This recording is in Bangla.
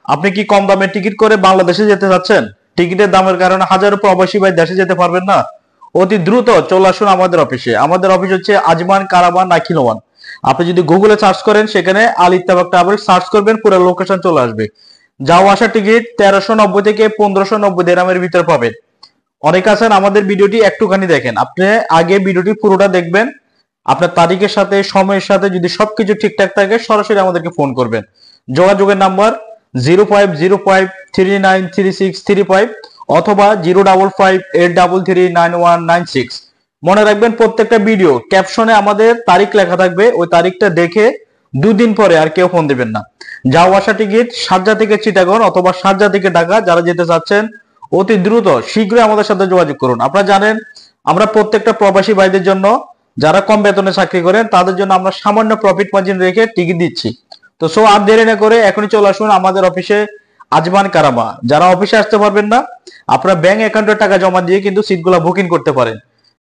আপনি কি কম দামে টিকিট করে বাংলাদেশে যেতে চাচ্ছেন? টিকিটের দামের কারণে হাজারো প্রবাসী ভাই দেশে যেতে পারবেন না। অতি দ্রুত চলে আসুন আমাদের অফিসে। আমাদের অফিস হচ্ছে আজমান কারামান নাখিল ওয়ান। আপনি যদি গুগলে সার্চ করেন, সেখানে আল ইত্তেফাক ট্রাভেল সার্চ করবেন, পুরো লোকেশন চলে আসবে। যাওয়া আসা টিকিট 1390 থেকে 1590 দিরহামের ভিতরে পাবেন। অনেক আছেন আমাদের ভিডিওটি একটুখানি দেখেন, আপনি আগে ভিডিওটি পুরোটা দেখবেন। আপনার তারিখের সাথে সময়ের সাথে যদি সবকিছু ঠিকঠাক থাকে, সরাসরি আমাদেরকে ফোন করবেন। যোগাযোগের নাম্বার 0505393635 অথবা 05583399196। মনে রাখবেন, প্রত্যেকটা ভিডিও ক্যাপশনে আমাদের তারিখ লেখা থাকবে, ওই তারিখটা দেখে দুদিন পরে আর কেউ ফোন দিবেন না। যাওয়া আসা টিকিট শারজা থেকে চিটাগং অথবা শারজা থেকে ঢাকা, যারা যেতে চাচ্ছেন অতি দ্রুত শীঘ্রই আমাদের সাথে যোগাযোগ করুন। আপনারা জানেন আমরা প্রত্যেকটা প্রবাসী ভাইদের জন্য, যারা কম বেতনে চাকরি করেন, তাদের জন্য আমরা সামান্য প্রফিট মার্জিন রেখে টিকিট দিচ্ছি। তো সো আর দেরি না করে এখনই চলে আসুন আমাদের অফিসে আজমান কারামা। যারা অফিসে আসতে পারবেন না, আপনারা ব্যাংক অ্যাকাউন্টে টাকা জমা দিয়ে কিন্তু সিটগুলো বুকিং করতে পারেন।